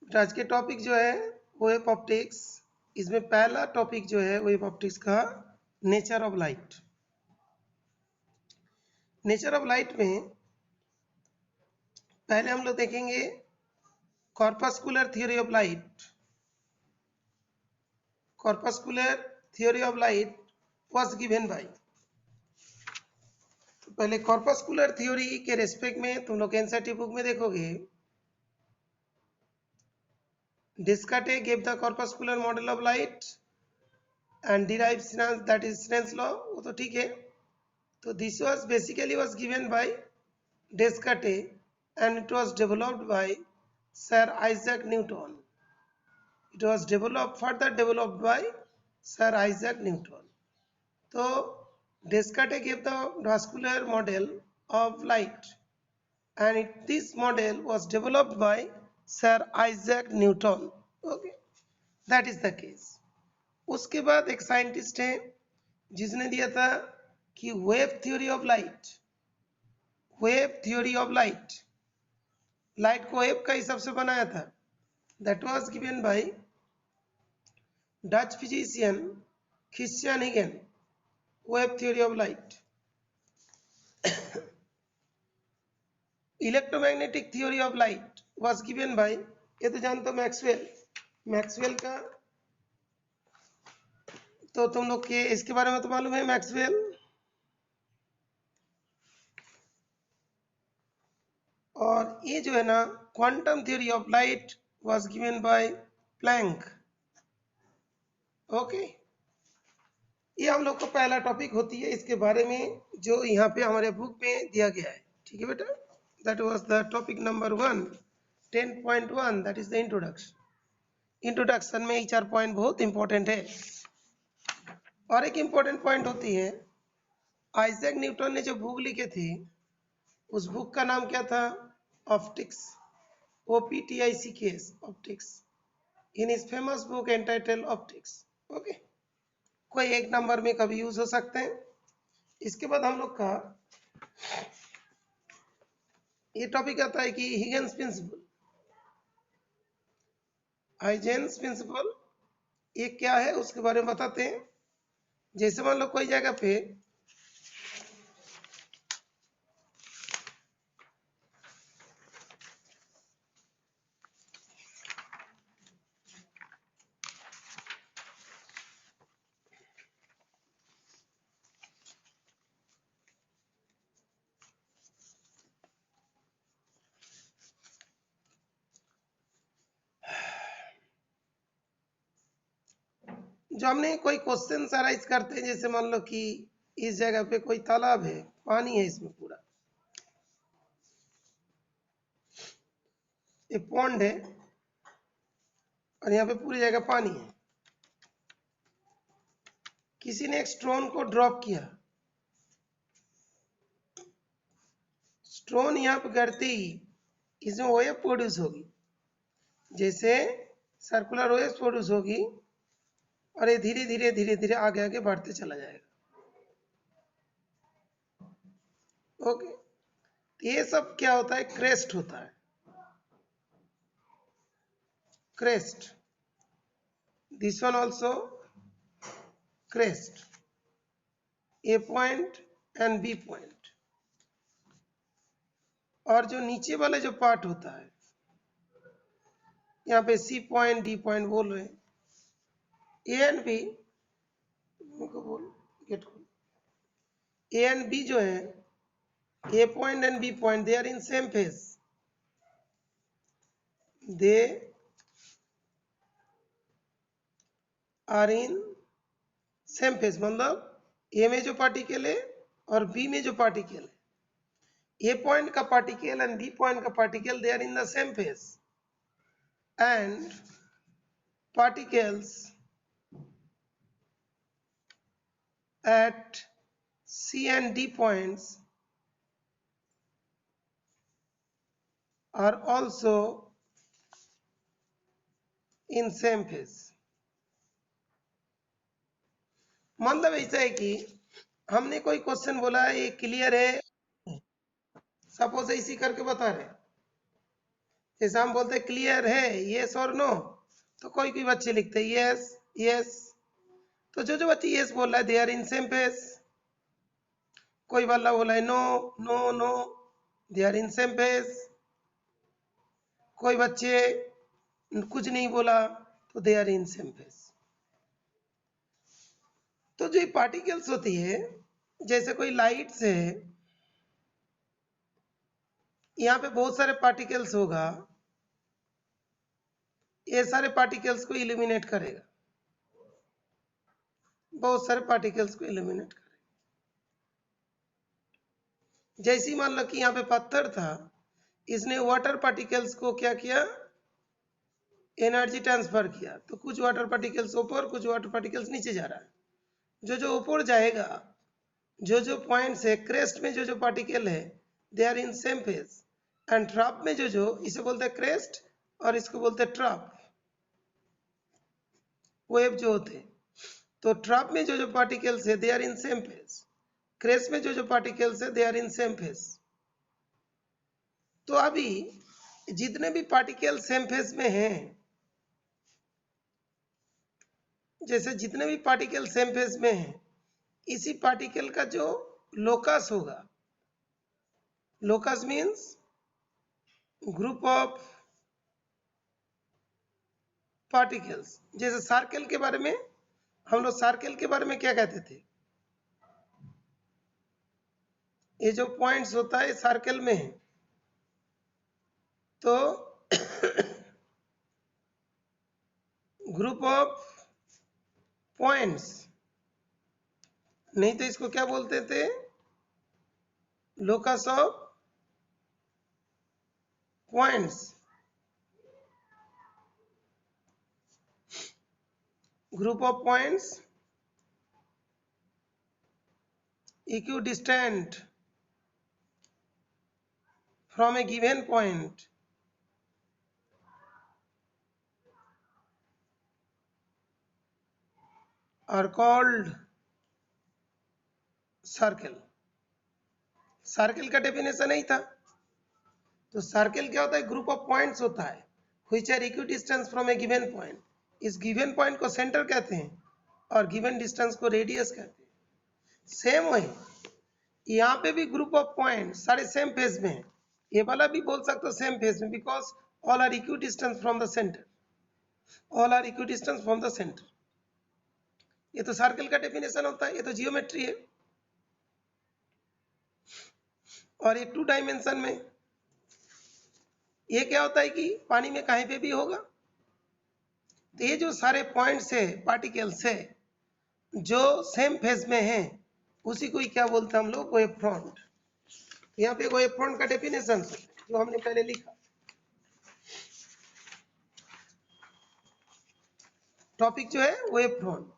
आज के टॉपिक जो है वेव ऑप्टिक्स। इसमें पहला टॉपिक जो है वेव ऑप्टिक्स का nature of light. Nature of light में पहले हम लोग देखेंगे corpuscular theory of light. Corpuscular theory of light was given bye, तो पहले कॉर्पस्कुलर थ्योरी के रेस्पेक्ट में तुम लोग एनसीईआरटी बुक में देखोगे Descartes gave the corpuscular model of light and derived that is Snell's law। वो तो ठीक है। तो this was basically was given by Descartes and it was developed by Sir Isaac Newton। It was further developed by Sir Isaac Newton। तो Descartes gave the vascular model of light and this model was developed by Sir Isaac Newton। Okay, that is the case। उसके बाद एक scientist है जिसने दिया था कि wave theory of light. Wave theory of light, light को wave का हिसाब से बनाया था। That was given by Dutch physician Christian हिगेन। Wave theory of light. Electromagnetic theory of light was given by, ये तो जानते हो, मैक्सवेल। मैक्सवेल का तो तुम लोग के इसके बारे में तो मालूम है, मैक्सवेल। और ये जो है ना quantum theory of light was given by Planck. Okay, ये हम लोग को पहला टॉपिक होती है इसके बारे में जो यहाँ पे हमारे बुक में दिया गया है। ठीक है बेटा, that was the topic number 1 10.1, that is the introduction. Introduction में ये 4 पॉइंट बहुत इंपॉर्टेंट है। और एक इंपॉर्टेंट पॉइंट होती है, आइजैक न्यूटन ने जो बुक लिखे थे उस बुक का नाम क्या था? Optics. OPTICS, optics. In his famous book entitled optics. Okay, कोई एक नंबर में कभी यूज हो सकते हैं। इसके बाद हम लोग का ये टॉपिक आता है कि हिगेन्स प्रिंसिपल। हाइजेंस प्रिंसिपल ये क्या है उसके बारे में बताते हैं। जैसे मान लो कोई जगह पे जो हमने कोई क्वेश्चन अराइज करते हैं, जैसे मान लो कि इस जगह पे कोई तालाब है, पानी है इसमें पूरा, ये पॉन्ड है और यहाँ पे पूरी जगह पानी है। किसी ने एक स्टोन को ड्रॉप किया, स्टोन यहाँ पे गिरते ही इसमें वेव प्रोड्यूस होगी, जैसे सर्कुलर वेव प्रोड्यूस होगी और ये धीरे धीरे धीरे धीरे आगे आगे बढ़ते चला जाएगा। ओके, ये सब क्या होता है? क्रेस्ट होता है। Crest, this one also crest, A point and B point. और जो नीचे वाला जो पार्ट होता है, यहाँ पे सी पॉइंट डी पॉइंट बोल रहे हैं, ए एंड बी को बोल गेट खोल। ए एंड बी जो है, A point and B point, they are in same phase. They are in same phase, मतलब ए में जो पार्टिकल है और बी में जो पार्टिकल है, ए पॉइंट का पार्टिकल एंड बी पॉइंट का particle, they are in the same phase and particles at C and D points are also in same phase। मतलब ऐसा है कि हमने कोई क्वेश्चन बोला ये क्लियर है, सपोज इसी करके बता रहे, जैसे हम बोलते हैं क्लियर है, यस और नो, तो कोई कोई बच्चे लिखते हैं यस यस, तो जो जो बच्चे यस बोल रहा है they are in same phase. कोई वाला बोला है no no no, they are in same phase. कोई बच्चे कुछ नहीं बोला तो they are in same phase. तो जो पार्टिकल्स होती है, जैसे कोई लाइट से, यहाँ पे बहुत सारे पार्टिकल्स होगा, ये सारे पार्टिकल्स को इल्यूमिनेट करेगा, बहुत सारे पार्टिकल्स को इल्यूमिनेट करेगा। जैसे मान लो कि यहाँ पे पत्थर था, इसने वाटर पार्टिकल्स को क्या किया, एनर्जी ट्रांसफर किया, तो कुछ वाटर पार्टिकल्स ऊपर कुछ वाटर पार्टिकल्स नीचे जा रहा है। जो जो ऊपर जाएगा, जो जो पॉइंट्स है क्रेस्ट में, जो जो पार्टिकल है they are in same phase, and trough में जो जो, इसे बोलते हैं क्रेस्ट और इसको बोलते हैं ट्रॉप, वेव जो होते हैं। तो ट्रॉप में जो जो पार्टिकल्स है they are in same phase, crest में जो जो पार्टिकल्स है they are in same phase. तो अभी जितने भी पार्टिकल सेम फेज में हैं, जैसे जितने भी पार्टिकल सेम फेज में हैं, इसी पार्टिकल का जो लोकस होगा, locus means group of particles. जैसे सर्कल के बारे में, हम लोग सर्कल के बारे में क्या कहते थे, ये जो पॉइंट्स होता है सर्कल में है, तो ग्रुप ऑफ पॉइंट्स, नहीं तो इसको क्या बोलते थे, locus of points. Group of points equidistant from a given point are called circle. Circle का डेफिनेशन नहीं था, तो सर्कल क्या होता है, ग्रुप ऑफ पॉइंट्स होता है which are equidistant from a given point। इस गिवन पॉइंट को सेंटर कहते हैं और गिवन डिस्टेंस को रेडियस कहते हैं। सेम वही यहाँ पे भी ग्रुप ऑफ पॉइंट सारे सेम फेज में है, ये वाला भी बोल सकते हो सेम फेज में, because all are equidistance from the centre, all are equidistance from the centre. ये तो सर्कल का डेफिनेशन होता है, ये तो जियोमेट्री है। और ये 2 डायमेंशन में, ये क्या होता है कि पानी में कहीं पे भी होगा। तो ये जो सारे पॉइंट्स है, पार्टिकल्स है, जो सेम फेज में है, उसी को ही क्या बोलते हैं हम लोग, वेव फ्रंट। यहाँ पे वेव फ्रंट का डेफिनेशन जो हमने पहले लिखा, टॉपिक जो है wave front.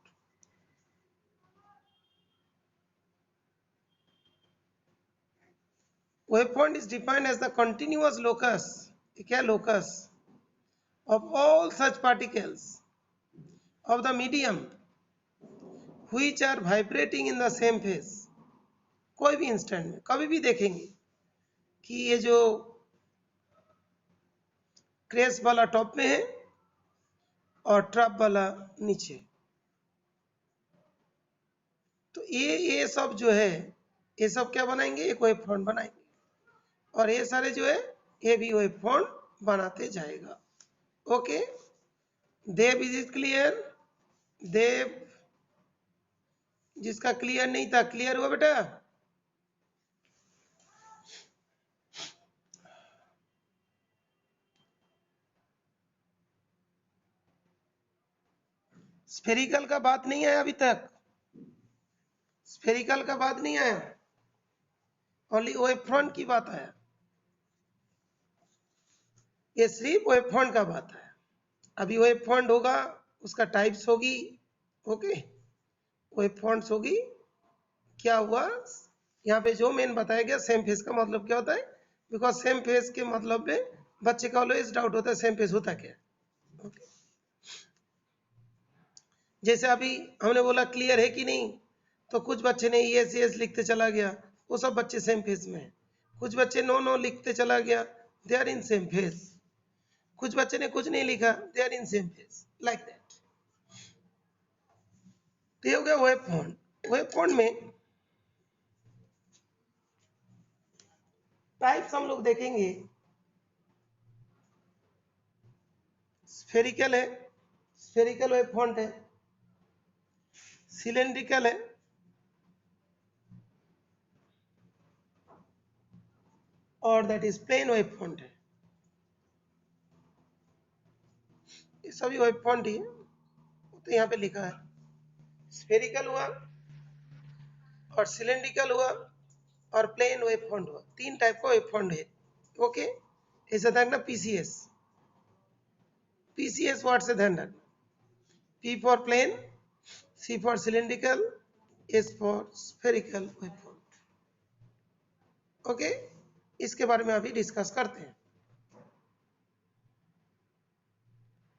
Wavefront is defined as the continuous locus, क्या locus of all such particles of the medium which are vibrating in the same phase। कोई भी इंस्टेंट में कभी भी देखेंगे कि ये जो क्रेस्ट वाला टॉप में है और ट्रप वाला नीचे, तो ये सब जो है, ये सब क्या बनाएंगे, एक वेव फ्रंट बनाएंगे, और ये सारे जो है ये भी वेव फ्रंट बनाते जाएगा। Okay Dev, is it clear? Dev, जिसका क्लियर नहीं था क्लियर हुआ बेटा? स्फेरिकल का बात नहीं आया अभी तक, स्फेरिकल का बात नहीं आया, ओनली वेव फ्रंट की बात आया। ये सिर्फ वेव फ्रंट का बात है। अभी वेव फ्रंट होगा, उसका टाइप्स होगी। ओके वेव फ्रंट्स होगी, क्या हुआ यहाँ पे जो मेन बताया गया, सेम फेज का मतलब क्या होता है, बिकॉज सेम फेज के मतलब में बच्चे का ऑलवेज डाउट होता है सेम फेज होता क्या है। ओके जैसे अभी हमने बोला क्लियर है कि नहीं, तो कुछ बच्चे ने यस यस लिखते चला गया, वो सब बच्चे सेम फेज में है। कुछ बच्चे नो नो लिखते चला गया, they are in same phase. कुछ बच्चे ने कुछ नहीं लिखा, they are in same phase like that. तो ये हो गया वेब फॉन्ट। वेब फॉन्ट में टाइप्स हम लोग देखेंगे। स्फेरिकल है, स्फेरिकल वेब फॉन्ट है, सिलेंड्रिकल है, और that is plane wave front है। ये सभी वेब फॉन्ट ही है, तो यहाँ पे लिखा है स्फेरिकल हुआ और सिलेंड्रिकल हुआ और प्लेन वेब फॉन्ट हुआ, तीन टाइप का वेब फॉन्ट है। ओके, ऐसा देखना पीसीएस। पीसीएस वर्ड से ध्यान रखना, P for plane, C for cylindrical, S for spherical web font. Okay, इसके बारे में अभी डिस्कस करते हैं।